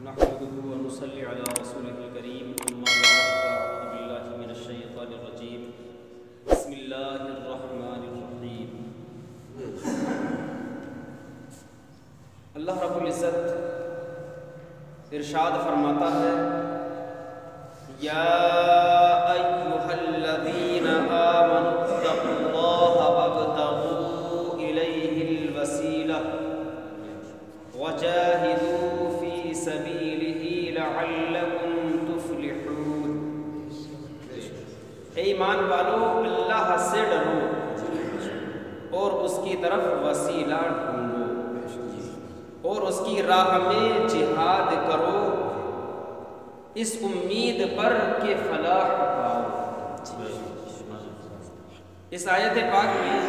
نحمده ونصلي على رسوله الكريم اما بعد فاعوذ بالله من الشيطان الرجيم بسم الله الرحمن الرحیم۔ اللہ رب العزت ارشاد فرماتا ہے یا ایھا الذین آمنوا اتقوا اللہ وابتغوا الیہ الوسیلہ وجاہدوا فی سبیلہ لعلکم تفلحون۔ اے ایمان والو، اللہ سے ڈرو اور اس کی طرف وسیلہ ڈھونڈو اور اس کی راہ میں جہاد کرو اس امید پر کہ فلاح پاؤ۔ اس آیت پاک میں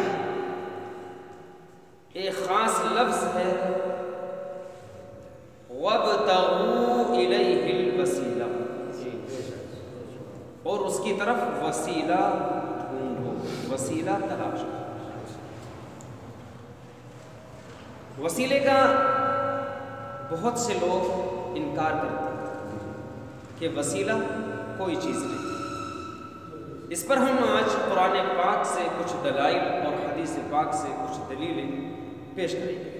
ایک خاص لفظ ہے وَابْتَغُوا إِلَيْهِ الْوَسِيلَةَ، اور اس کی طرف وسیلہ ڈھونڈو، وسیلہ تلاش کرو۔ وسیلے کا بہت سے لوگ انکار کرتے ہیں کہ وسیلہ کوئی چیز نہیں۔ اس پر ہم آج قرآن پاک سے کچھ دلائل اور حدیث پاک سے کچھ دلیلیں پیش کریں گے،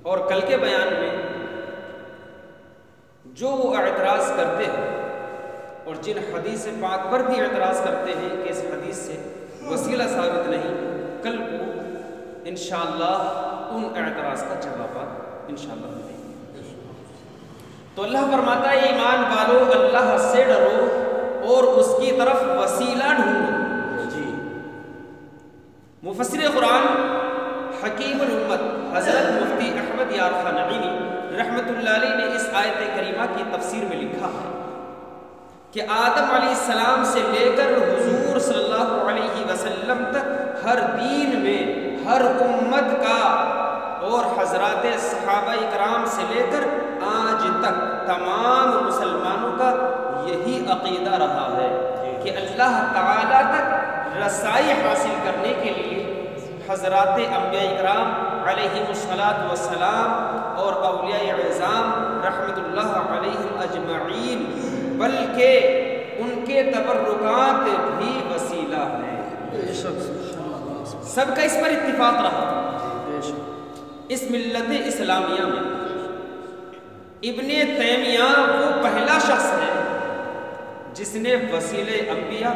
اور کل کے بیان میں جو وہ اعتراض کرتے ہیں اور جن حدیث پاک پر بھی اعتراض کرتے ہیں کہ اس حدیث سے وسیلہ ثابت نہیں، کل کو انشاءاللہ ان اعتراض کا جوابات انشاءاللہ دیں گے۔ تو اللہ فرماتا ہے ایمان والو، اللہ سے ڈرو اور اس کی طرف وسیلہ ڈھونڈو۔ مفسر قرآن حکیم الامت حضرت مفتی احمد یار خان نعیمی رحمۃ اللہ علیہ نے اس آیت کریمہ کی تفسیر میں لکھا ہے کہ آدم علیہ السلام سے لے کر حضور صلی اللہ علیہ وسلم تک ہر دین میں ہر امت کا اور حضرات صحابہ کرام سے لے کر آج تک تمام مسلمانوں کا یہی عقیدہ رہا ہے کہ اللہ تعالیٰ تک رسائی حاصل کرنے کے لیے حضرات انبیاء کرام علیہم السلام اور اولیاء اعظام رحمت اللہ علیہم اجمعین بلکہ ان کے تبرکات بھی وسیلہ ہیں۔ سب کا اس پر اتفاق رہا۔ اس ملت اسلامیہ میں ابن تیمیہ وہ پہلا شخص ہے جس نے وسیلے انبیاء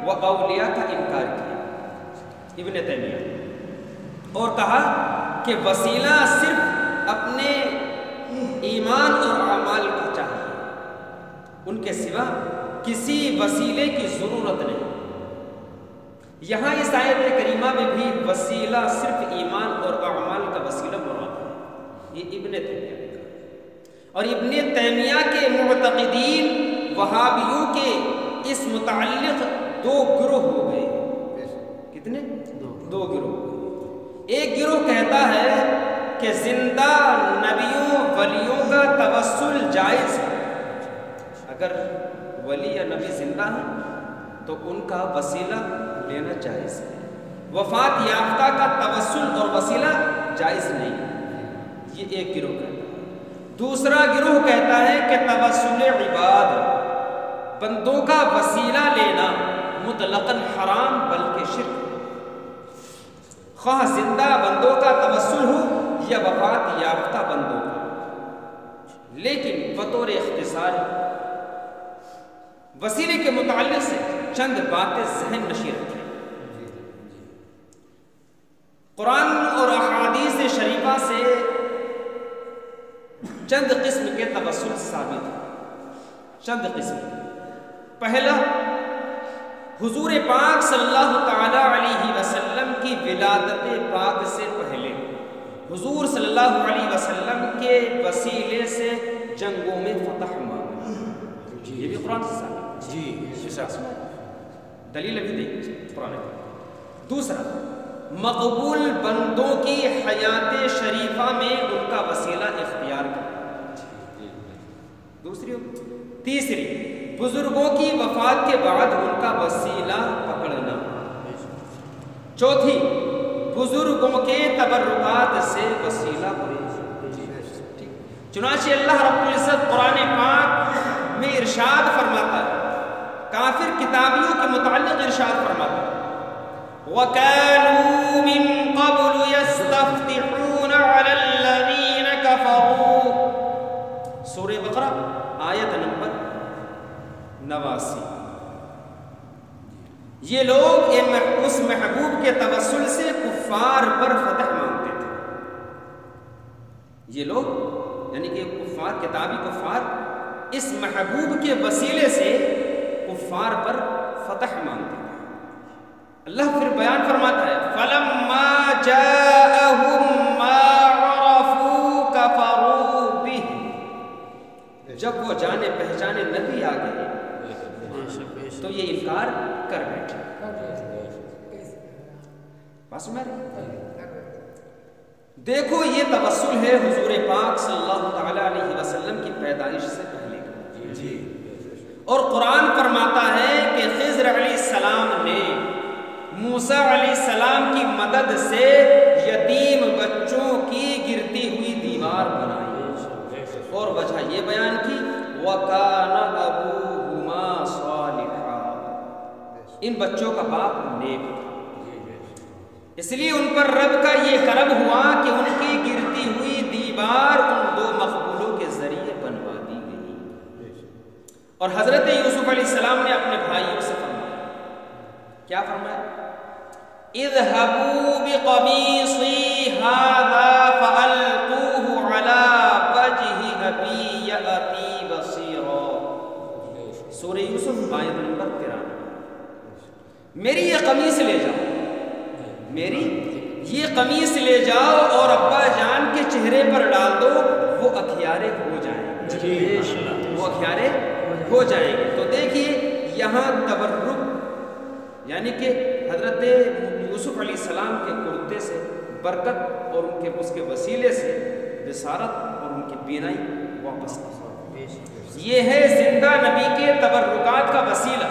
و اولیاء کا انکار کیا، ابن تیمیہ، اور کہا کہ وسیلہ صرف اپنے ایمان اور اعمال کا چاہیے، ان کے سوا کسی وسیلے کی ضرورت نہیں۔ یہاں اس آیت کریمہ میں بھی وسیلہ صرف ایمان اور اعمال کا وسیلہ مراد ہے، یہ ابن تیمیہ کا۔ اور ابن تیمیہ کے معتقدین وہابیوں کے اس متعلق دو گروہ ہو گئے۔ کتنے؟ دو گروہ۔ ایک گروہ کہتا ہے کہ زندہ نبیوں ولیوں کا توسل جائز ہے، اگر ولی یا نبی زندہ ہیں تو ان کا وسیلہ لینا جائز ہے، وفات یافتہ کا توسل اور وسیلہ جائز نہیں، یہ ایک گروہ کہتا ہے۔ دوسرا گروہ کہتا ہے کہ توسل عباد، بندوں کا وسیلہ لینا مطلقاً حرام بلکہ شرک ہے، خواہ زندہ بندوں کا توسل ہو یا وفات یافتہ بندوں کا۔ لیکن بطور اختصار وسیلے کے متعلق سے چند باتیں ذہن نشین رکھیں۔ قرآن اور احادیث شریفہ سے چند قسم کے توسل ثابت ہیں، چند قسم۔ پہلا، حضور پاک صلی اللہ تعالی علیہ وسلم کی ولادت پاک سے پہلے حضور صلی اللہ علیہ وسلم کے وسیلے سے جنگوں میں فتح مانگنا، یہ بھی قرآن سے ثابت ہے۔ دلیل ابھی دیکھیں قرآن میں۔ دوسرا، مقبول بندوں کی حیات شریفہ میں ان کا وسیلہ اختیار کرنا۔ تیسری، بزرگوں کی وفات کے بعد ان کا وسیلہ پکڑنا۔ چوتھی، بزرگوں کے تبرکات سے وسیلہ چنانچہ اللہ رب العزت قرآن پاک میں ارشاد فرماتا ہے، کافر کتابیوں کے متعلق ارشاد فرماتا ہے، وَكَانُوا مِن قَبْلُ يَسْتَفْتِحُونَ عَلَى الَّذِينَ كَفَرُوا، سورہ بقرہ آیت نمبر 89۔ یہ لوگ اس محبوب کے توسل سے کفار پر فتح مانگتے تھے۔ یہ لوگ یعنی کہ کفار، کتابی کفار، اس محبوب کے وسیلے سے کفار پر فتح مانگتے تھے۔ اللہ پھر بیان فرماتا ہے، فَلَمَّا جَاءَهُم مَّا عَرَفُوا كَفَرُوا بِهِ، جب وہ جانے پہچانے نبی آ گئے تو یہ انکار کر بیٹھے۔ بات سمجھ رہے؟ دیکھو یہ توسل ہے حضور پاک صلی اللہ تعالی علیہ وسلم کی پیدائش سے پہلے کا، اور قرآن فرماتا ہے کہ خضر علیہ السلام نے موسیٰ علیہ السلام کی مدد سے یتیم بچوں کی گرتی ہوئی دیوار بنائی، اور وجہ یہ بیان کی، وَكَانَ أَبُوهُمَا صَالِحًا، ان بچوں کا باپ نیک تھا، اس لیے ان پر رب کا یہ کرم ہوا کہ ان کی گرتی ہوئی دیوار ان دو مقبولوں کے ذریعے بنوا دی گئی۔ اور حضرت یوسف علیہ السلام نے اپنے بھائیوں سے فرمایا، کیا فرمایا؟ اذهبوا بقميصي هذا فألقوه على وجه أبي يأتي بصيرا، سورہ یوسف آیت نمبر 93۔ میری یہ قمیص لے جاؤ، میری یہ قمیص لے جاؤ اور ابا جان کے چہرے پر ڈال دو، وہ اکھیارے ہو جائیں گے، وہ اکھیارے ہو جائیں گے۔ تو دیکھیے یہاں تبرک یعنی کہ حضرت یوسف علیہ السلام کے کرتے سے برکت اور ان کے اس کے وسیلے سے بصارت اور ان کی بینائی واپس آ، یہ ہے زندہ نبی کے تبرکات کا وسیلہ۔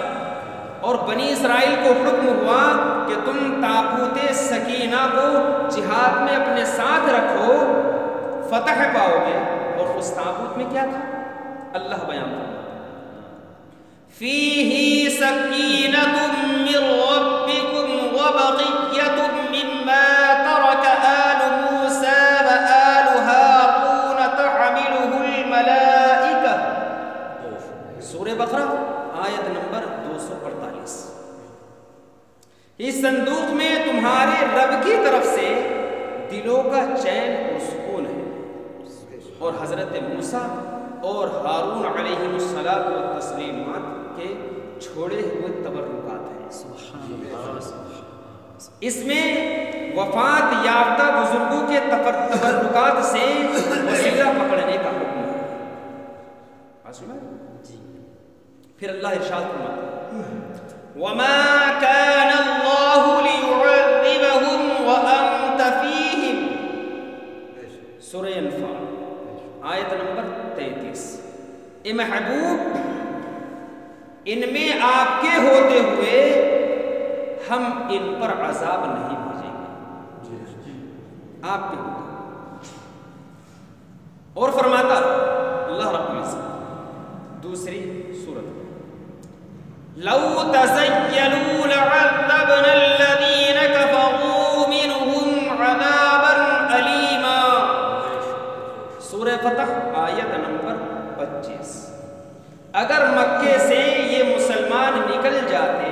اور بنی اسرائیل کو حکم ہوا کہ تم تابوت سکینہ کو جہاد میں اپنے ساتھ رکھو، فتح پاؤ گے۔ اور اس تابوت میں کیا تھا؟ اللہ بیان کرتا، فیہ سکینۃ من ربکم وبقیۃ مما ترک آل موسیٰ وآل ہارون تحملہ الملائکہ، سورہ بقرہ آیت نمبر 248۔ اس صندوق میں تمہارے رب کی طرف سے دلوں کا چین اور سکون ہے، اور حضرت موسیٰ اور ہارون علیہ الصلاۃ والتسلیمات کے چھوڑے ہوئے تبرکات ہیں۔ اس میں وفات یافتہ بزرگوں کے تبرکات سے وسیلہ پکڑنے کا حکم ہے۔ پھر اللہ ارشاد فرماتا ہے، وَمَا كَانَ اللَّهُ لِيُعَذِّبَهُمْ وَأَنْتَ فِيهِمْ، سورہ انفال آیت نمبر 33۔ اے محبوب، ان میں آپ کے ہوتے ہوئے ہم ان پر عذاب نہیں بھیجیں گے، آپ کے ہوتے ہوئے۔ اور فرماتا اللہ رب العزت دوسری سورت، لو تزيلوا لعذبنا الذين كفروا منهم عذابا أليما، سورہ فتح آیت نمبر 25۔ اگر مکے سے یہ مسلمان نکل جاتے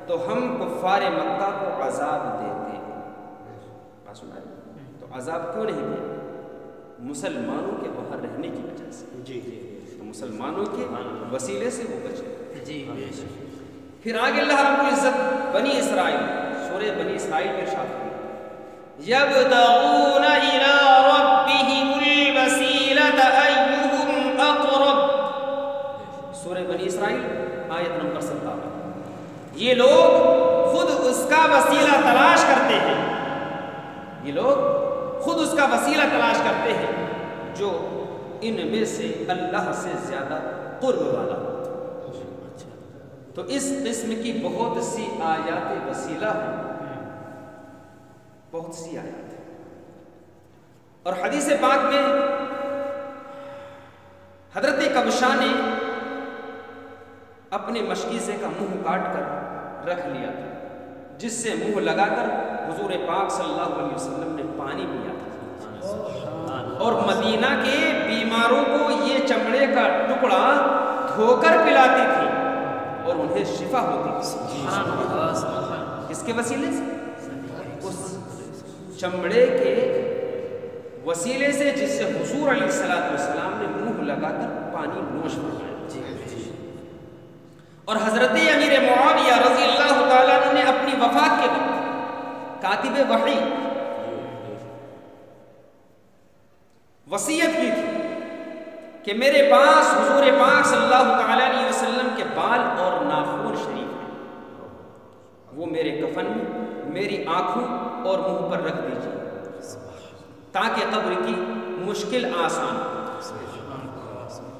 تو ہم کفار مکہ کو عذاب دیتے۔ تو عذاب کیوں نہیں دیتے؟ مسلمانوں کے باہر رہنے کی وجہ سے، تو مسلمانوں کے وسیلے سے وہ بچے۔ پھر آگے اللہ رب العزت بنی اسرائیل، سورہ بنی اسرائیل میں ارشاد فرماتا، یبتغون الی ربہم الوسیلۃ ایہم اقرب، سورہ بنی اسرائیل آیت نمبر 57۔ یہ لوگ خود اس کا وسیلہ تلاش کرتے ہیں، یہ لوگ خود اس کا وسیلہ تلاش کرتے ہیں جو ان میں سے اللہ سے زیادہ قرب والا ہو۔ تو اس قسم کی بہت سی آیات وسیلہ ہیں، بہت سی آیات ہیں۔ اور حدیث پاک میں حضرت کبشا نے اپنے مشکیزے کا منہ کاٹ کر رکھ لیا تھا، جس سے منہ لگا کر حضور پاک صلی اللہ علیہ وسلم نے پانی پیا تھا، اور مدینہ کے بیماروں کو یہ چمڑے کا ٹکڑا دھو کر پلاتی تھی اور انہیں شفا ہوتی تھی۔ کس کے وسیلے سے؟ اس چمڑے کے وسیلے سے جس سے حضور علیہ السلام نے منہ لگا کر پانی نوش فرمایا۔ اور حضرت امیر معاویہ رضی اللہ تعالیٰ عنہ نے اپنی وفات کے وقت کاتب وحی وصیت کی تھی کہ میرے پاس حضور پاک صلی اللہ تعالیٰ علیہ وسلم کے بال اور ناخن شریف ہیں، وہ میرے کفن میں میری آنکھوں اور منہ پر رکھ دیجیے تاکہ قبر کی مشکل آسان ہو۔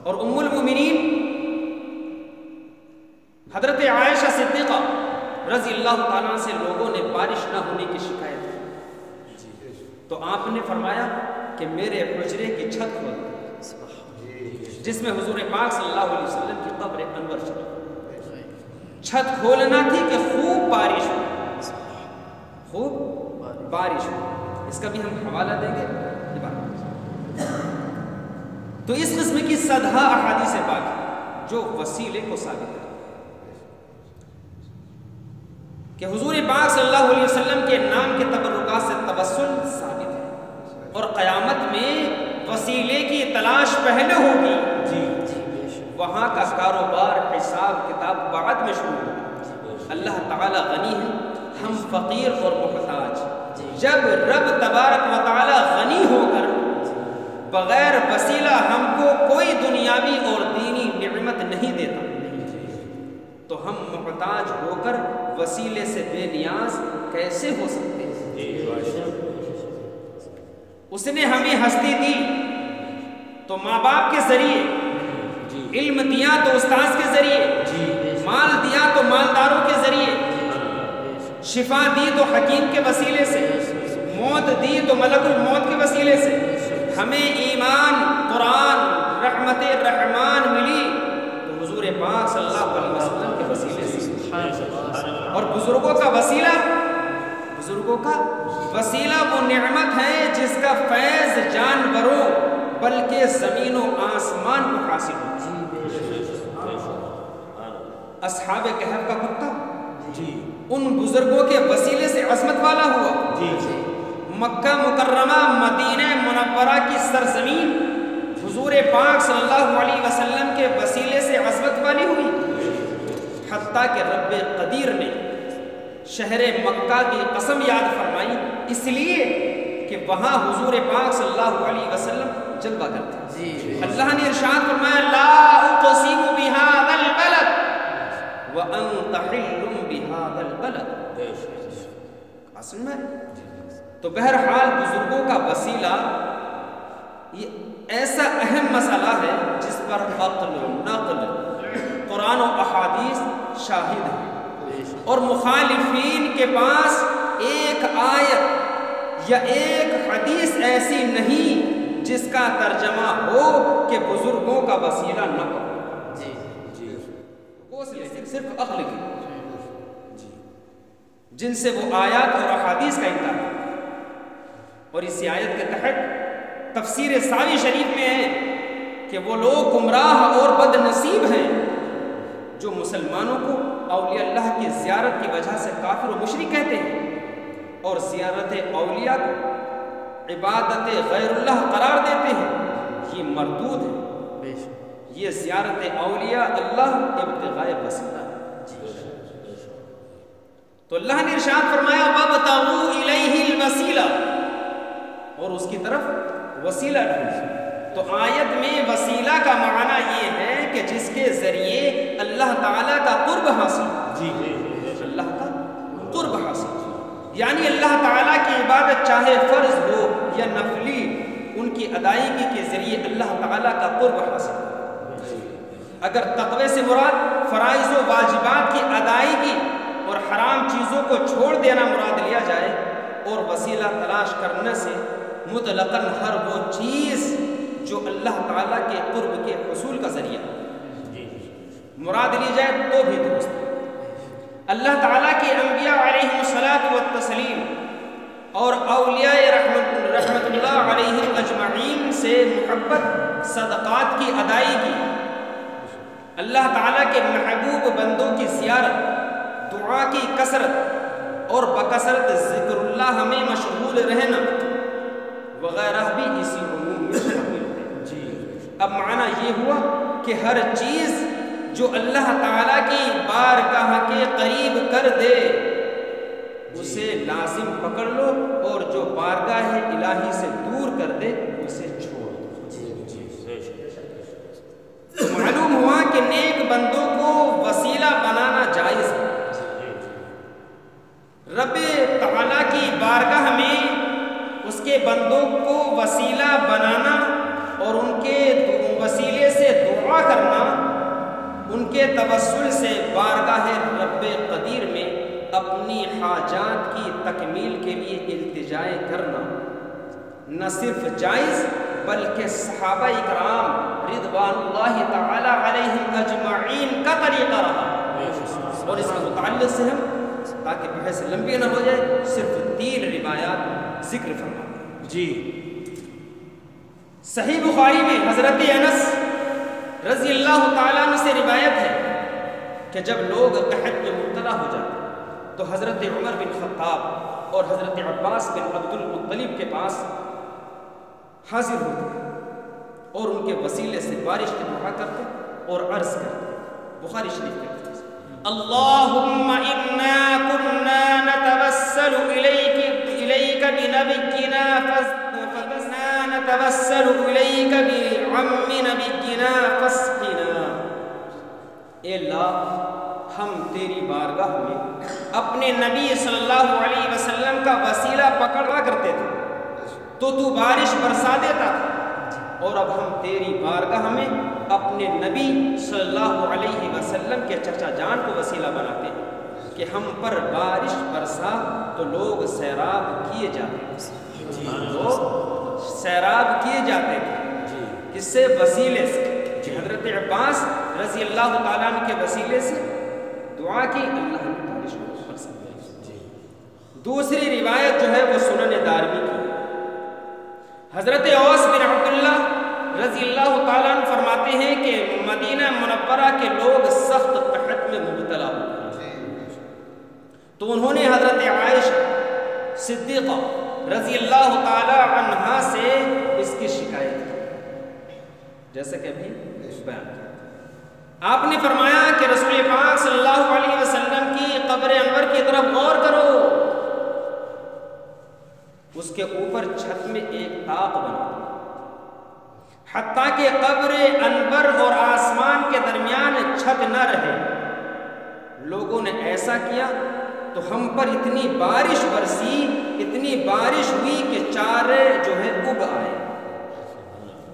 اور ام المومنین حضرت عائشہ صدیقہ رضی اللہ تعالیٰ سے لوگوں نے بارش نہ ہونے کی شکایت کی، تو آپ نے فرمایا کہ میرے حجرے کی چھت کھول دو، جس میں حضور پاک صلی اللہ علیہ وسلم کی قبر انور چلی، چھت کھولنا تھی کہ خوب بارش ہو، خوب بارش ہو۔ اس کا بھی ہم حوالہ دیں گے۔ تو اس قسم کی صدہا احادیث پاک جو وسیلے کو ثابت ہے کہ حضور پاک صلی اللہ علیہ وسلم کے نام کے تبرکات سے توسل ثابت ہے، اور قیامت میں وسیلے کی تلاش پہلے ہوگی، وہاں کا کاروبار حساب کتاب بعد میں شروع ہوگا۔ اللہ تعالی غنی ہے، ہم فقیر اور محتاج۔ جب رب تبارک و تعالی غنی ہو کر بغیر وسیلہ ہم کو کوئی دنیاوی اور دینی نعمت نہیں دیتا، تو ہم محتاج ہو کر وسیلے سے بے نیاز کیسے ہو سکتے ہیں؟ اس نے ہمیں ہستی دی تو ماں باپ کے ذریعے، علم دیا تو استاذ کے ذریعے، مال دیا تو مالداروں کے ذریعے، شفا دی تو حکیم کے وسیلے سے، موت دی تو ملک الموت کے وسیلے سے، ہمیں ایمان، قرآن، رحمت رحمان ملی تو حضور پاک صلی اللہ علیہ وسلم کے وسیلے سے، اور بزرگوں کا وسیلہ وہ نعمت ہے جس کا فیض جانوروں بلکہ زمین و آسمان کو حاصل ہو۔ اصحاب کہف کا کتا ان بزرگوں کے وسیلے سے عظمت والا ہوا۔ مکہ مکرمہ مدینہ منورہ کی سرزمین حضور پاک صلی اللہ علیہ وسلم کے وسیلے سے عظمت والی ہوئی، حتیٰ کہ رب قدیر نے شہر مکہ کی قسم یاد فرمائی، اس لیے کہ وہاں حضور پاک صلی اللہ علیہ وسلم جلوہ کرتے ہیں۔ اللہ نے ارشاد فرمایا لا اقسم بهذا البلد وانت حل بهذا البلد۔ قسم ہے۔ تو بہرحال بزرگوں کا وسیلہ یہ ایسا اہم مسئلہ ہے جس پر عقل و نقل، قرآن و احادیث شاہد ہیں، اور مخالفین کے پاس ایک آیت یا ایک حدیث ایسی نہیں جس کا ترجمہ ہو کہ بزرگوں کا وسیلہ نہ ہو۔ صرف عقل کی جن سے وہ آیات اور احادیث کا انکار ہے۔ اور اس آیت کے تحت تفسیر ساوی شریف میں ہے کہ وہ لوگ گمراہ اور بد نصیب ہیں جو مسلمانوں کو اولیاء اللہ کی زیارت کی وجہ سے کافر و مشرک کہتے ہیں، اور زیارت اولیاء کو عبادت غیر اللہ قرار دیتے ہیں۔ یہ مردود ہے، یہ زیارت اولیاء اللہ ابتغاء وسیلہ۔ تو اللہ نے ارشاد فرمایا وَابْتَغُوا إِلَيْهِ الْوَسِيلَةَ، اور اس کی طرف وسیلہ ڈھونڈو۔ تو آیت میں وسیلہ کا معنی یہ ہے کہ جس کے ذریعے اللہ تعالیٰ کا قرب حاصل، اللہ کا قرب حاصل، یعنی اللہ تعالیٰ کی عبادت چاہے فرض ہو یا نفلی، ان کی ادائیگی کے ذریعے اللہ تعالیٰ کا قرب حاصل۔ اگر تقوی سے مراد فرائض و واجبات کی ادائیگی اور حرام چیزوں کو چھوڑ دینا مراد لیا جائے، اور وسیلہ تلاش کرنے سے مطلقاً ہر وہ چیز جو اللہ تعالیٰ کے قرب کے حصول کا ذریعہ مراد لی جائے تو بھی درست ہے۔ اللہ تعالیٰ کے انبیاء علیہم الصلاۃ والتسلیم اور اولیاء رحمت اللہ علیہم اجمعین سے محبت، صدقات کی ادائیگی، اللہ تعالیٰ کے محبوب بندوں کی زیارت، دعا کی کثرت اور بکثرت ذکر اللہ میں مشغول رہنا وغیرہ بھی اسی عموم میں شامل ہے۔ اب معنی یہ ہوا کہ ہر چیز جو اللہ تعالیٰ کی بارگاہ کے قریب کر دے اسے لازم پکڑ لو، اور جو بارگاہ الہی سے دور کر دے اسے چھوڑ دو۔ تو معلوم ہوا کہ نیک بندوں کو وسیلہ بنانا جائز ہے۔ رب تعالیٰ کی بارگاہ میں اس کے بندوں کو وسیلہ بنانا اور ان کے وسیلے سے دعا کرنا، ان کے توسل سے بارگاہ رب قدیر میں اپنی حاجات کی تکمیل کے لیے التجائے کرنا نہ صرف جائز بلکہ صحابہ اکرام رضوان اللہ تعالی علیہم اجمعین کا طریقہ رہا۔ اور اس کے متعلق سے ہم تاکہ بحث لمبی نہ ہو جائے صرف 3 روایات ذکر فرماتے ہیں۔ جی صحیح بخاری میں حضرت انس رضی اللہ تعالیٰ عنہ سے روایت ہے کہ جب لوگ قحط میں مبتلا ہو جاتے تو حضرت عمر بن خطاب اور حضرت عباس بن عبد المطلب کے پاس حاضر ہوتے اور ان کے وسیلے سے بارش کی دعا کرتے اور عرض کرتے۔ بخاری شریف کے اللہم انا کننا نتوسل الیک بنبینا فاسقنا نتوسل الیک بعم نبینا فاسقنا۔ اے اللہ، ہم تیری بارگاہ میں اپنے نبی صلی اللہ علیہ وسلم کا وسیلہ پکڑا کرتے تھے تو تو بارش برسا دیتا تھا، اور اب ہم تیری بارگاہ میں اپنے نبی صلی اللہ علیہ وسلم کے چچا جان کو وسیلہ بناتے ہیں کہ ہم پر بارش برسا تو لوگ سیراب کیے جاتے تھے، لوگ سیراب کیے جاتے تھے، کس سے؟ وسیلے سے۔ حضرت عباس رضی اللہ تعالیٰ عنہ کے وسیلے سے دعا کی، اللہ نے بارش کو برسا دیا۔ دوسری روایت جو ہے وہ سنن دارمی کی، حضرت اوس بن عبداللہ رضی اللہ تعالیٰ عنہ فرماتے ہیں کہ مدینہ منورہ کے لوگ سخت قحط میں مبتلا ہوئے تو انہوں نے حضرت عائشہ صدیقہ رضی اللہ تعالیٰ عنہا سے اس کی شکایت کی، جیسے کہ ابھی بیان کیا۔ آپ نے فرمایا کہ رسول پاک صلی اللہ علیہ وسلم کی قبر انور کی طرف غور کرو، اس کے اوپر چھت میں ایک طاق بنا، حتیٰ کہ قبر انور اور آسمان کے درمیان چھت نہ رہے۔ لوگوں نے ایسا کیا تو ہم پر اتنی بارش برسی، اتنی بارش ہوئی کہ چارے جو ہے اگ آئے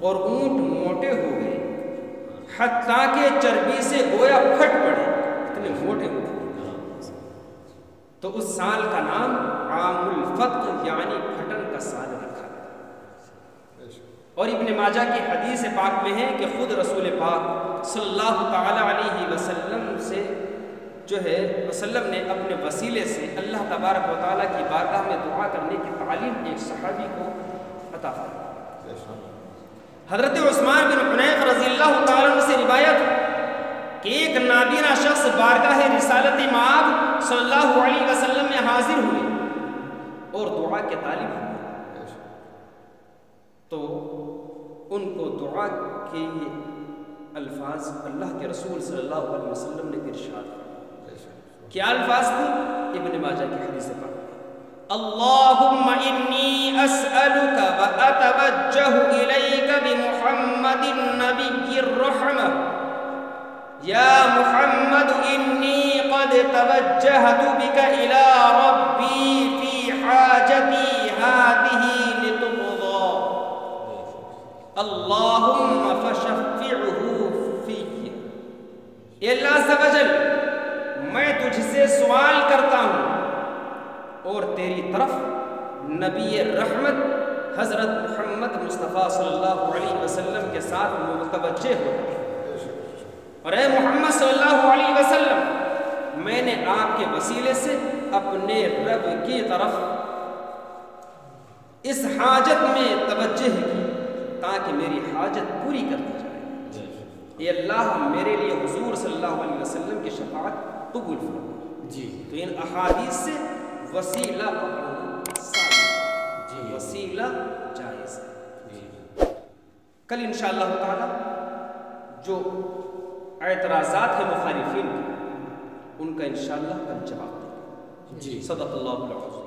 اور اونٹ موٹے ہو گئے، حتیٰ کہ چربی سے گویا پھٹ پڑے، اتنے موٹے ہو گئے۔ تو اس سال کا نام عام الفتق یعنی پھٹن کا سال رکھا گیا۔ اور ابن ماجہ کی حدیث پاک میں ہے کہ خود رسول پاک صلی اللہ تعالی علیہ وسلم سے جو ہے وسلم نے اپنے وسیلے سے اللہ تبارک و تعالیٰ کی بارگاہ میں دعا کرنے کی تعلیم ایک صحابی کو عطا فرمائی۔ حضرت عثمان بن حنیف رضی اللہ تعالیٰ عنہ سے روایت کہ ایک نابینا شخص بارگاہ رسالت مآب صلی اللہ علیہ وسلم میں حاضر ہوئے اور دعا کے طالب ہوئے تو ان کو دعا کے الفاظ اللہ کے رسول صلی اللہ علیہ وسلم نے ارشاد کیا الفاظ تھے؟ ابن ماجہ کی حدیث پاک اللہم انی اسألک و اتوجہ الیک بمحمد النبی الرحمہ یا محمد انی قد توجہت بک الى ربی فی حاجتی هذه لتقضى اللہم فشفعہ فی۔ اے اللہ عز و جل، میں تجھ سے سوال کرتا ہوں اور تیری طرف نبی رحمت حضرت محمد مصطفیٰ صلی اللہ علیہ وسلم کے ساتھ متوجہ ہو اور اے محمد صلی اللہ علیہ وسلم میں نے آپ کے وسیلے سے اپنے رب کی طرف اس حاجت میں توجہ کی تاکہ میری حاجت پوری کر دی جائے. اے اللہ میرے لیے حضور صلی اللہ علیہ وسلم کی شفاعت قبول فرما. تو ان احادیث سے وسیلہ وسیلہ جائز ہے. کل انشاءاللہ تعالی جو اعتراضات ہیں مخالفین ان کا انشاءاللہ کل جواب دیں. صدق اللہ العظیم.